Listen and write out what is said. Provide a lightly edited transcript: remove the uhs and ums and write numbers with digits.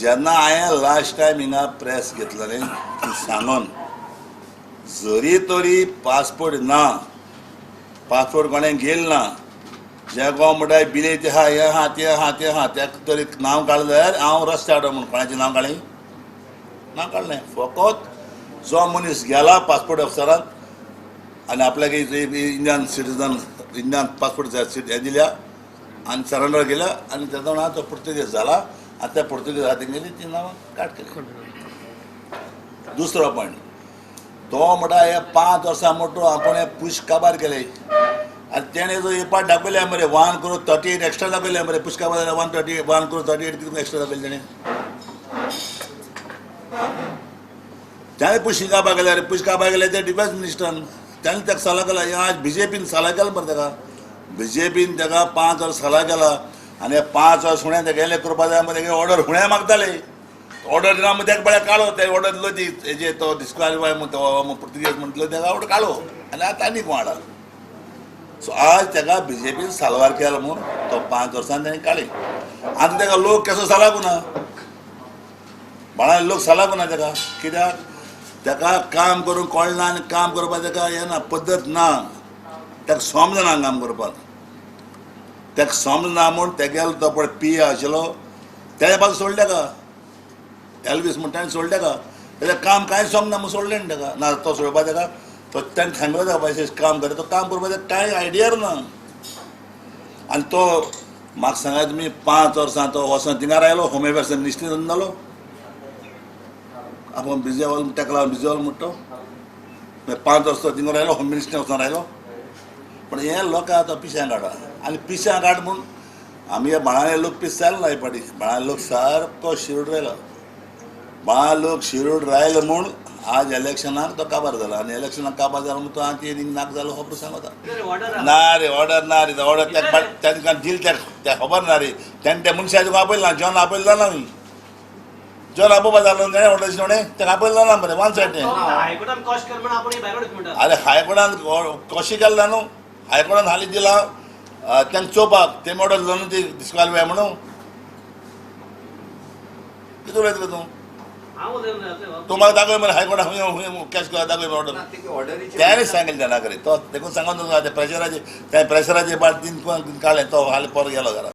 जेन्ना हांवें last time हिंगा प्रेस घेतलेलें सांगून जरी तरी पासपोर्ट ना, पासपोर्ट कोणें घेल ना, जे कोण म्हणटा बिलेत आहा हे आहा ते आहा ते आहा त्याक तरी नांव काडलें जाल्यार हांव रस्त्यार हाडून म्हूण कोणाचें नांव काडलें ना काडलें. फकत जो मनीस गेला पासपोर्ट ऑफिसरांत आनी आपल्याक इंडियन सिटीजन इंडियन पासपोर्ट हे दिल्या आनी सरेंडर केल्या आनी तेजो नांव तो पुर्तुगेज जाला आनी त्या पुर्तुगेज हातीन गेली ती नांवां काड केली. दुसरो पॉयंट तो म्हणटा हे 5 वर्सां मोठो आपण हे पुश काबार केले आनी तेणें जो एपाट दाखयल्या मरे 1 crore 38 एक्स्ट्रा दाखयल्या मरे पुश काबार 1 crore 38 कितें एक्स्ट्रा दाखयले ताणें पुश काबार केल्या रे पुश काबार केल्या ते डिफेन्स मिनिस्टरान ताणें ताका सल्ला केला हे आज BJPन सल्ला केला मरे ताका BJPन ताका 5 वर्स सल्ला केला आनी हे 5 वर्स फुडें ताका हें करपा जाय मरे ऑर्डर फुडें मागताले ऑर्डर दिना मग ताका बळ्या काडो ते ऑर्डर दिलो ती हेजे तो डिस्क्वालिफाय म्हणतो पुर्तुगेज म्हणटलो ताका ऑर्डर काडो आनी आतां आनीक वाडा. सो आज ताका BJPन साल्वार केला म्हूण तो 5 वर्सांनी ताणें काडली आतां ताका लोक कसो सलागू ना बाळा लोक सलागू ना ताका कित्याक ताका काम करूंक कळना आनी काम करपाक ताका हें ना पद्दत ना ताका समजना काम करपाक ताका समजना म्हूण तेगेलो तो पळय PA आशिल्लो तेज्या बाजू सोडले ताका एल्वीस म्हणटा ताणें सोडले ताका तेजें काम कांय समजना म्हूण सोडलें न्ही ताका ना तो सोडपा ताका तो ताणें सांगलो ताका पयशे काम करता तो काम करपाक ताका कांय आयडियार ना आनी तो म्हाका सांगा तुमी 5 वर्सां तो वचोन थिंगार आयलो होम अफेर्सान मिनिस्टर जालो आपूण बिजेवाल ताका लागून बिजेवाल म्हणटा तो 5 वर्स तो थिंगार आयलो होम मिनिस्टर वचोन आयलो पण हे लोक आतां पिश्यांक काडा आनी पिश्यांक काड म्हूण आमी हे बाळाले लोक पिस जाले ना हे पाटी बाळाले लोक सारको शिरूड रायलो बाळा लोक शिरूड रायलो म्हूण आज इलेक्शनाक तो काबार जाला आनी इलेक्शनाक काबार जाला म्हूण तो आतां नाक जालो खबर सांगता ना रे ऑर्डर ना रे ऑर्डर ताका दिल त्या खबर ना रे ताणें त्या मनशाक तुका आपयलो ना जॉन आपयलो जालो न्ही जॉन आपोवपा जालो ताणें ऑर्डर दिवणे ताका आपयलो जालो मरे वन सायडीन अरे हायकोर्टान कशें केलें न्हू हायकोर्टान हालीं दिला तांकां चोवपाक ते ऑर्डर दिलो न्हू ती डिस्क्वॉलिफाय म्हणून कितें उलयता तूं तूं म्हाका दाखय मरे हायकोर्टाक खंय कॅश दाखय ऑर्डर त्याने सांगिल्लें तेन्ना करी तो देखून सांगून प्रेशराचे त्या प्रेशराचे बाळ तीन काडलें तो हालीं परत गेलो घरा.